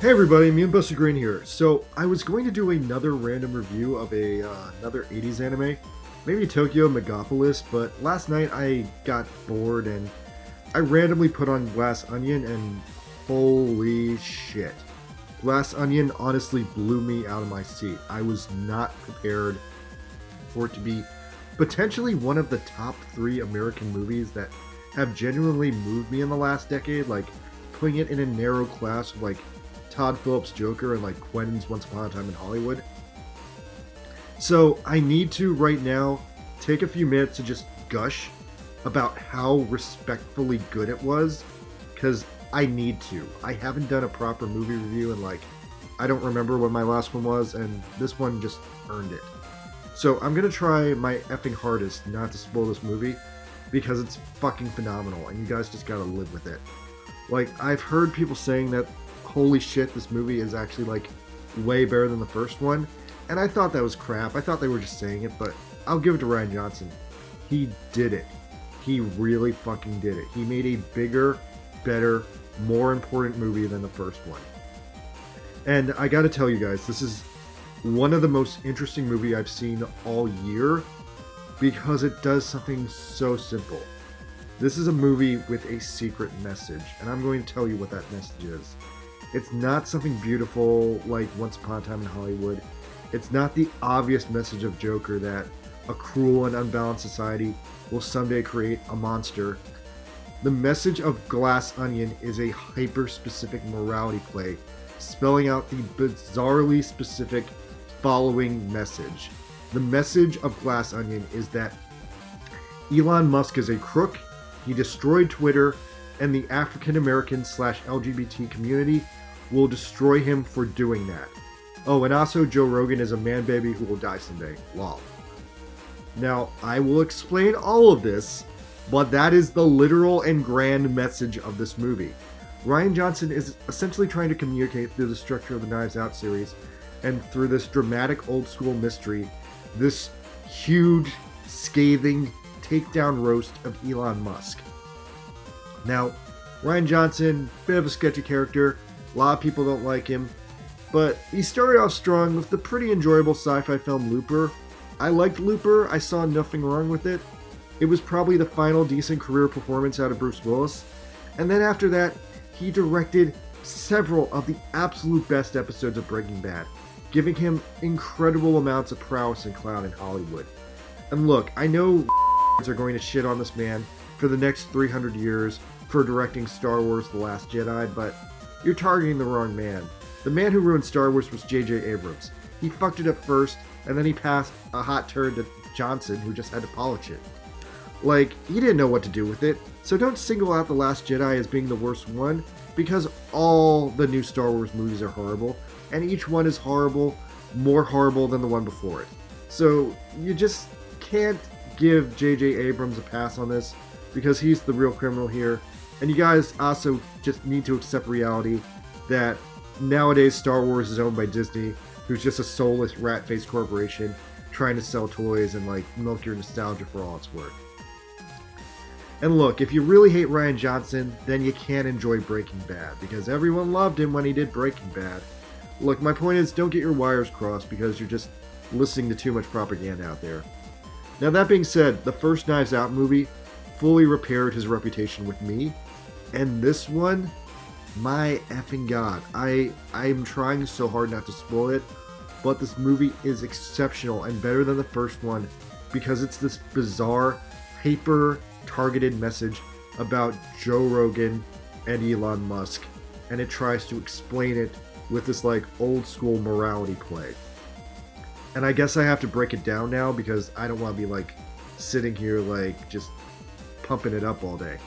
Hey everybody, me and Buster Green here. So I was going to do another random review of another 80s anime, maybe Tokyo Megapolis, but last night I got bored and I randomly put on Glass Onion and holy shit. Glass Onion honestly blew me out of my seat. I was not prepared for it to be potentially one of the top 3 American movies that have genuinely moved me in the last decade, like putting it in a narrow class of like Todd Phillips' Joker and like Quentin's Once Upon a Time in Hollywood. So I need to right now take a few minutes to just gush about how respectfully good it was, because I need to. I haven't done a proper movie review in like, I don't remember when my last one was, and this one just earned it. So I'm gonna try my effing hardest not to spoil this movie, because it's fucking phenomenal and you guys just gotta live with it. Like, I've heard people saying that holy shit, this movie is actually like way better than the first one, and I thought that was crap. I thought they were just saying it, but I'll give it to Rian Johnson. He did it. He really fucking did it. He made a bigger, better, more important movie than the first one. And I gotta tell you guys, this is one of the most interesting movies I've seen all year, because it does something so simple. This is a movie with a secret message, and I'm going to tell you what that message is. It's not something beautiful like Once Upon a Time in Hollywood. It's not the obvious message of Joker that a cruel and unbalanced society will someday create a monster. The message of Glass Onion is a hyper-specific morality play, spelling out the bizarrely specific following message. The message of Glass Onion is that Elon Musk is a crook, he destroyed Twitter, and the African American / LGBT community will destroy him for doing that. Oh, and also Joe Rogan is a man baby who will die someday. Lol. Now, I will explain all of this, but that is the literal and grand message of this movie. Rian Johnson is essentially trying to communicate through the structure of the Knives Out series and through this dramatic old school mystery, this huge, scathing takedown roast of Elon Musk. Now, Rian Johnson, bit of a sketchy character, a lot of people don't like him, but he started off strong with the pretty enjoyable sci-fi film Looper. I liked Looper, I saw nothing wrong with it. It was probably the final decent career performance out of Bruce Willis. And then after that, he directed several of the absolute best episodes of Breaking Bad, giving him incredible amounts of prowess and clout in Hollywood. And look, I know are going to shit on this man for the next 300 years for directing Star Wars The Last Jedi, but you're targeting the wrong man. The man who ruined Star Wars was J.J. Abrams. He fucked it up first, and then he passed a hot turd to Johnson, who just had to polish it. Like, he didn't know what to do with it, so don't single out The Last Jedi as being the worst one, because all the new Star Wars movies are horrible, and each one is horrible, more horrible than the one before it. So, you just can't give J.J. Abrams a pass on this, because he's the real criminal here. And you guys also just need to accept reality that nowadays Star Wars is owned by Disney, who's just a soulless rat-faced corporation trying to sell toys and like milk your nostalgia for all it's worth. And look, if you really hate Rian Johnson, then you can't enjoy Breaking Bad, because everyone loved him when he did Breaking Bad. Look, my point is, don't get your wires crossed because you're just listening to too much propaganda out there. Now that being said, the first Knives Out movie fully repaired his reputation with me, and this one, my effing god, I'm trying so hard not to spoil it, but this movie is exceptional and better than the first one because it's this bizarre, hyper-targeted message about Joe Rogan and Elon Musk, and it tries to explain it with this like old school morality play. And I guess I have to break it down now because I don't want to be like sitting here like just pumping it up all day.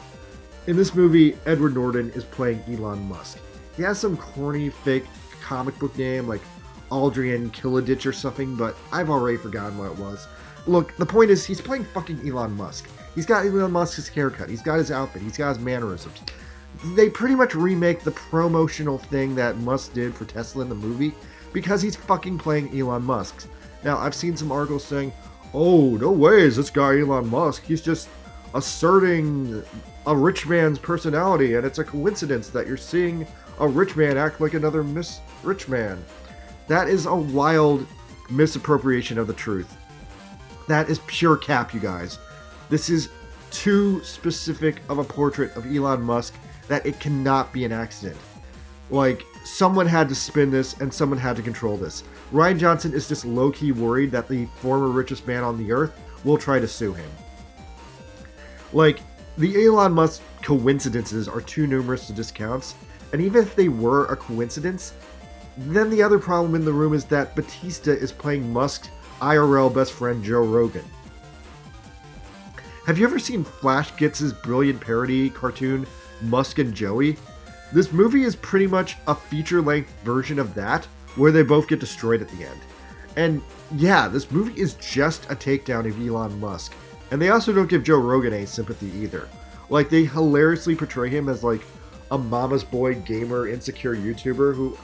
In this movie, Edward Norton is playing Elon Musk. He has some corny fake comic book name like Aldrian Killaditch or something, but I've already forgotten what it was. Look, the point is he's playing fucking Elon Musk. He's got Elon Musk's haircut, he's got his outfit, he's got his mannerisms. They pretty much remake the promotional thing that Musk did for Tesla in the movie because he's fucking playing Elon Musk. Now, I've seen some articles saying, oh, no way is this guy Elon Musk, he's just asserting a rich man's personality, and it's a coincidence that you're seeing a rich man act like another rich man. That is a wild misappropriation of the truth. That is pure cap, you guys. This is too specific of a portrait of Elon Musk that it cannot be an accident. Like, someone had to spin this and someone had to control this. Rian Johnson is just low-key worried that the former richest man on the earth will try to sue him. Like, the Elon Musk coincidences are too numerous to discount, and even if they were a coincidence, then the other problem in the room is that Batista is playing Musk's IRL best friend Joe Rogan. Have you ever seen Flash Gets' brilliant parody cartoon Musk and Joey? This movie is pretty much a feature-length version of that, where they both get destroyed at the end. And yeah, this movie is just a takedown of Elon Musk. And they also don't give Joe Rogan any sympathy either. Like, they hilariously portray him as like a mama's boy gamer insecure YouTuber who,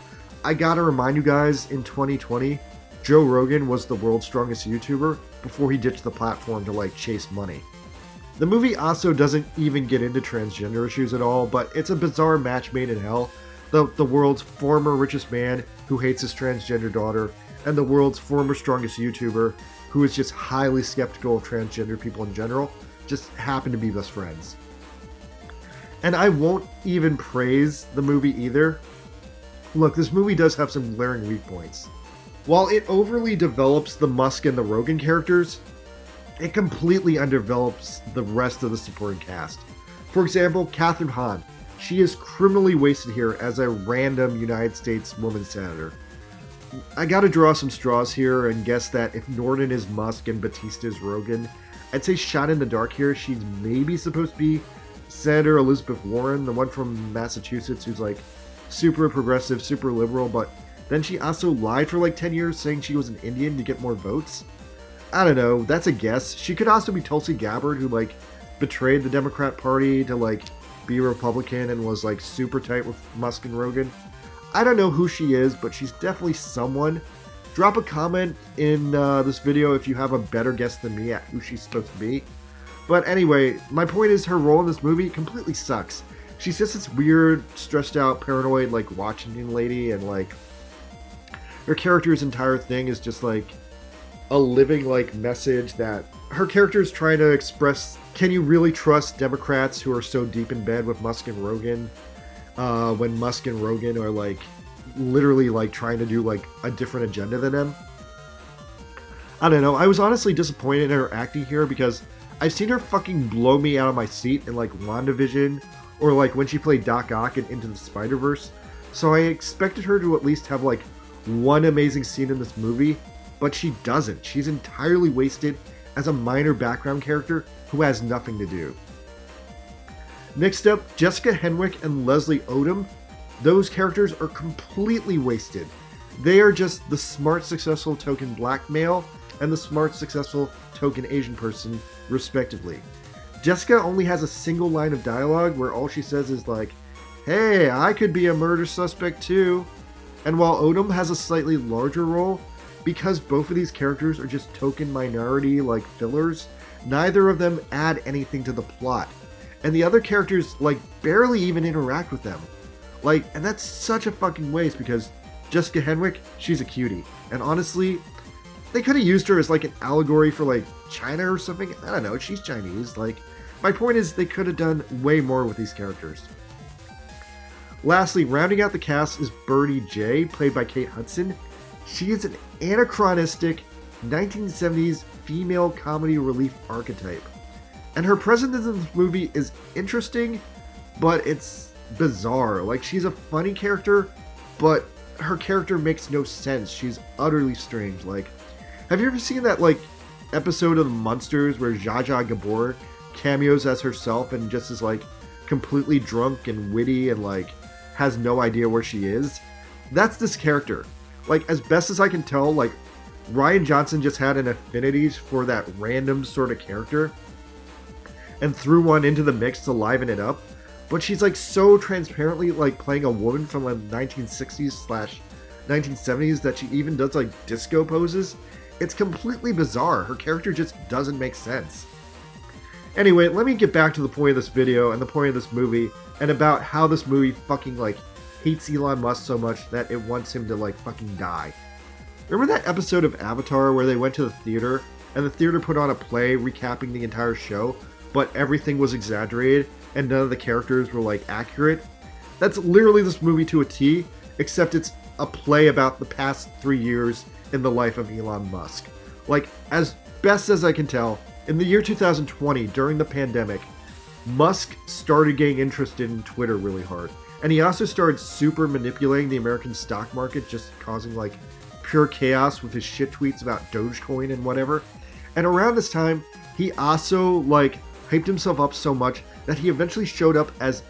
I gotta remind you guys, in 2020, Joe Rogan was the world's strongest YouTuber before he ditched the platform to like chase money. The movie also doesn't even get into transgender issues at all, but it's a bizarre match made in hell. The world's former richest man who hates his transgender daughter, and the world's former strongest YouTuber who is just highly skeptical of transgender people in general, just happen to be best friends. And I won't even praise the movie either. Look, this movie does have some glaring weak points. While it overly develops the Musk and the Rogan characters, it completely underdevelops the rest of the supporting cast. For example, Kathryn Hahn. She is criminally wasted here as a random United States woman senator. I gotta draw some straws here and guess that if Norton is Musk and Batista is Rogan, I'd say shot in the dark here, she's maybe supposed to be Senator Elizabeth Warren, the one from Massachusetts who's like super progressive, super liberal, but then she also lied for like 10 years saying she was an Indian to get more votes. I don't know, that's a guess. She could also be Tulsi Gabbard, who like betrayed the Democrat Party to like be Republican and was like super tight with Musk and Rogan. I don't know who she is, but she's definitely someone. Drop a comment in this video if you have a better guess than me at who she's supposed to be. But anyway, my point is her role in this movie completely sucks. She's just this weird, stressed out, paranoid, like Washington lady, and like her character's entire thing is just like a living like message that her character is trying to express. Can you really trust Democrats who are so deep in bed with Musk and Rogan when Musk and Rogan are like literally like trying to do like a different agenda than them? I don't know. I was honestly disappointed in her acting here because I've seen her fucking blow me out of my seat in like WandaVision or like when she played Doc Ock in Into the Spider-Verse. So I expected her to at least have like one amazing scene in this movie, but she doesn't. She's entirely wasted as a minor background character who has nothing to do. Next up, Jessica Henwick and Leslie Odom. Those characters are completely wasted. They are just the smart, successful token black male and the smart, successful token Asian person, respectively. Jessica only has a single line of dialogue where all she says is like, "Hey, I could be a murder suspect too." And while Odom has a slightly larger role, because both of these characters are just token minority like fillers, neither of them add anything to the plot. And the other characters like barely even interact with them. Like, and that's such a fucking waste because Jessica Henwick, she's a cutie. And honestly, they could have used her as like an allegory for like China or something. I don't know, she's Chinese. Like, my point is they could have done way more with these characters. Lastly, rounding out the cast is Birdie J, played by Kate Hudson. She is an anachronistic 1970s female comedy relief archetype. And her presence in this movie is interesting, but it's bizarre. Like, she's a funny character, but her character makes no sense. She's utterly strange. Like, have you ever seen that, like, episode of The Munsters where Zsa Zsa Gabor cameos as herself and just is, like, completely drunk and witty and, like, has no idea where she is? That's this character. Like, as best as I can tell, like, Rian Johnson just had an affinity for that random sort of character and threw one into the mix to liven it up. But she's like so transparently like playing a woman from the 1960s/1970s that she even does like disco poses. It's completely bizarre. Her character just doesn't make sense. Anyway, let me get back to the point of this video and the point of this movie and about how this movie fucking like hates Elon Musk so much that it wants him to like fucking die. Remember that episode of Avatar where they went to the theater and the theater put on a play recapping the entire show, but everything was exaggerated and none of the characters were like accurate? That's literally this movie to a T, except it's a play about the past 3 years in the life of Elon Musk. Like, as best as I can tell, in the year 2020, during the pandemic, Musk started getting interested in Twitter really hard. And he also started super manipulating the American stock market, just causing like pure chaos with his shit tweets about Dogecoin and whatever. And around this time, he also like hyped himself up so much that he eventually showed up as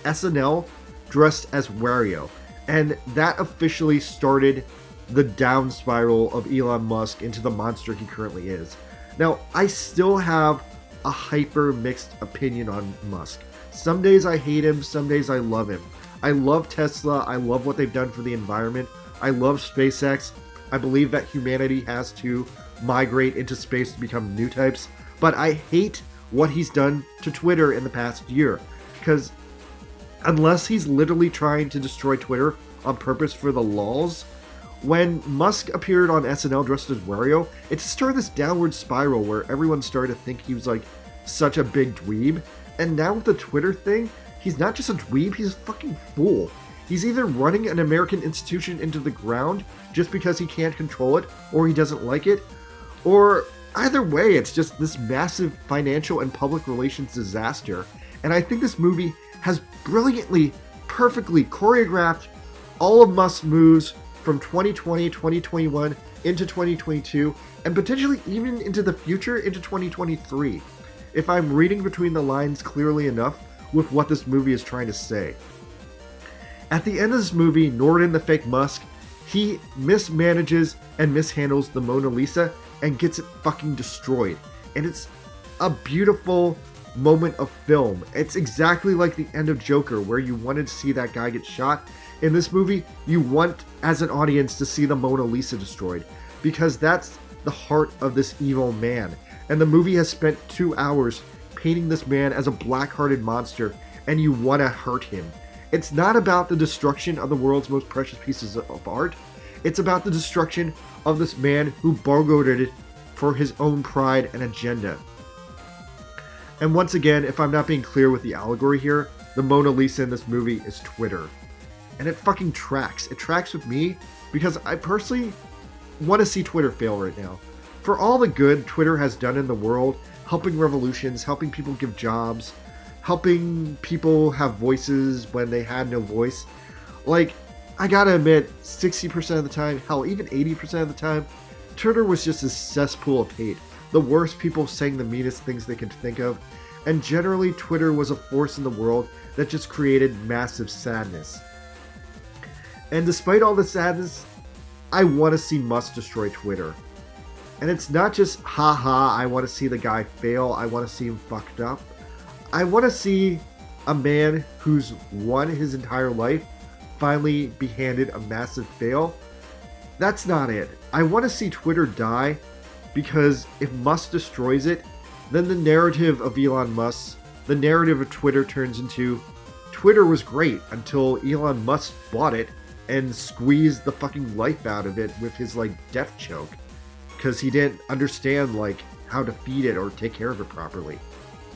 SNL dressed as Wario. And that officially started the down spiral of Elon Musk into the monster he currently is. Now, I still have a hyper mixed opinion on Musk. Some days I hate him, some days I love him. I love Tesla, I love what they've done for the environment, I love SpaceX, I believe that humanity has to migrate into space to become new types, but I hate what he's done to Twitter in the past year, because unless he's literally trying to destroy Twitter on purpose for the lulz, when Musk appeared on SNL dressed as Wario, it just started this downward spiral where everyone started to think he was like such a big dweeb, and now with the Twitter thing, he's not just a dweeb, he's a fucking fool. He's either running an American institution into the ground just because he can't control it or he doesn't like it, or either way, it's just this massive financial and public relations disaster. And I think this movie has brilliantly, perfectly choreographed all of Musk's moves from 2020, 2021 into 2022, and potentially even into the future into 2023, if I'm reading between the lines clearly enough with what this movie is trying to say. At the end of this movie, Norden the fake Musk, he mismanages and mishandles the Mona Lisa and gets it fucking destroyed. And it's a beautiful moment of film. It's exactly like the end of Joker, where you wanted to see that guy get shot. In this movie, you want, as an audience, to see the Mona Lisa destroyed, because that's the heart of this evil man. And the movie has spent 2 hours painting this man as a black-hearted monster, and you want to hurt him. It's not about the destruction of the world's most precious pieces of art. It's about the destruction of this man who barcoded it for his own pride and agenda. And once again, if I'm not being clear with the allegory here, the Mona Lisa in this movie is Twitter. And it fucking tracks. It tracks with me because I personally want to see Twitter fail right now. For all the good Twitter has done in the world, helping revolutions, helping people give jobs, helping people have voices when they had no voice, like, I gotta admit, 60% of the time, hell, even 80% of the time, Twitter was just a cesspool of hate. The worst people saying the meanest things they could think of, and generally Twitter was a force in the world that just created massive sadness. And despite all the sadness, I want to see Musk destroy Twitter. And it's not just, haha, I want to see the guy fail, I want to see him fucked up. I want to see a man who's won his entire life finally be handed a massive fail. That's not it. I want to see Twitter die, because if Musk destroys it, then the narrative of Elon Musk, the narrative of Twitter turns into, Twitter was great until Elon Musk bought it and squeezed the fucking life out of it with his like death choke, because he didn't understand like how to feed it or take care of it properly.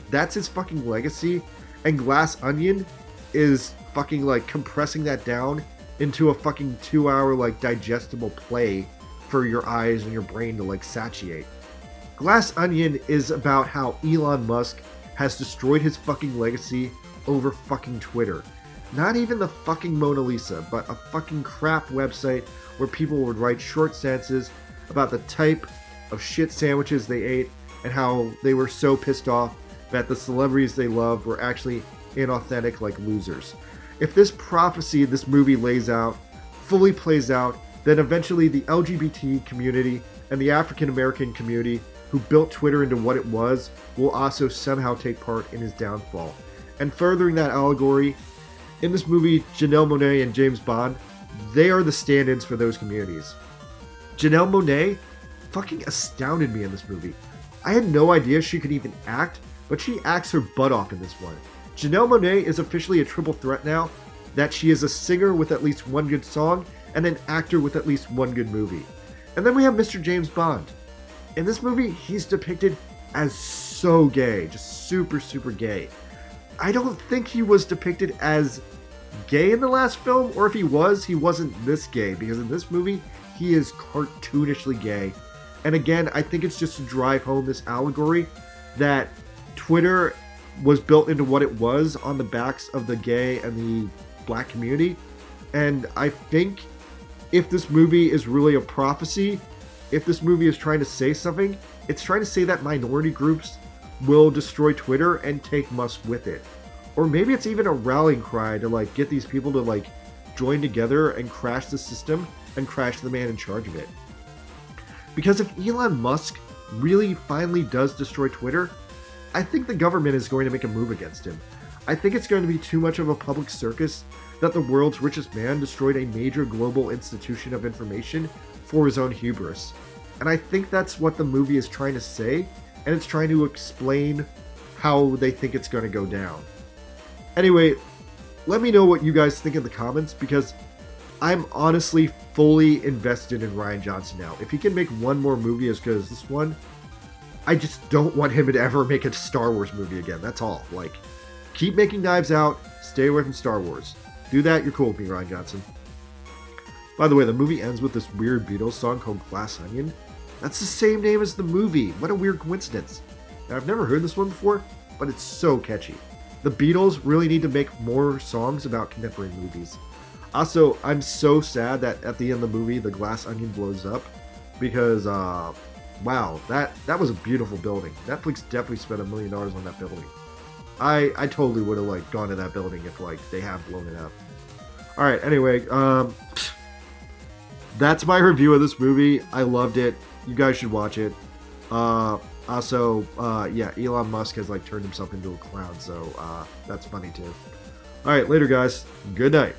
That's his fucking legacy, and Glass Onion is fucking like compressing that down into a fucking 2-hour like digestible play for your eyes and your brain to like satiate. Glass Onion is about how Elon Musk has destroyed his fucking legacy over fucking Twitter. Not even the fucking Mona Lisa, but a fucking crap website where people would write short sentences about the type of shit sandwiches they ate and how they were so pissed off that the celebrities they loved were actually inauthentic like losers. If this prophecy this movie lays out fully plays out, then eventually the LGBT community and the African American community who built Twitter into what it was will also somehow take part in his downfall. And furthering that allegory, in this movie, Janelle Monáe and James Bond, they are the stand-ins for those communities. Janelle Monáe fucking astounded me in this movie. I had no idea she could even act, but she acts her butt off in this one. Janelle Monáe is officially a triple threat now, that she is a singer with at least one good song and an actor with at least one good movie. And then we have Mr. James Bond. In this movie, he's depicted as so gay, just super, super gay. I don't think he was depicted as gay in the last film, or if he was, he wasn't this gay, because in this movie, he is cartoonishly gay. And again, I think it's just to drive home this allegory that Twitter was built into what it was on the backs of the gay and the black community. And I think if this movie is really a prophecy, if this movie is trying to say something, it's trying to say that minority groups will destroy Twitter and take Musk with it. Or maybe it's even a rallying cry to like get these people to like join together and crash the system and crash the man in charge of it. Because if Elon Musk really finally does destroy Twitter, I think the government is going to make a move against him. I think it's going to be too much of a public circus that the world's richest man destroyed a major global institution of information for his own hubris. And I think that's what the movie is trying to say, and it's trying to explain how they think it's going to go down. Anyway, let me know what you guys think in the comments, because I'm honestly fully invested in Rian Johnson now. If he can make one more movie as good as this one, I just don't want him to ever make a Star Wars movie again. That's all. Like, keep making Knives Out, stay away from Star Wars. Do that, you're cool with me, Rian Johnson. By the way, the movie ends with this weird Beatles song called Glass Onion. That's the same name as the movie. What a weird coincidence. Now, I've never heard this one before, but it's so catchy. The Beatles really need to make more songs about contemporary movies. Also, I'm so sad that at the end of the movie, the Glass Onion blows up, because, wow, that was a beautiful building. Netflix definitely spent $1 million on that building. I totally would have like gone to that building if like they have blown it up. All right, anyway, that's my review of this movie. I loved it. You guys should watch it. Also, yeah, Elon Musk has like turned himself into a clown, so that's funny too. All right, later guys. Good night.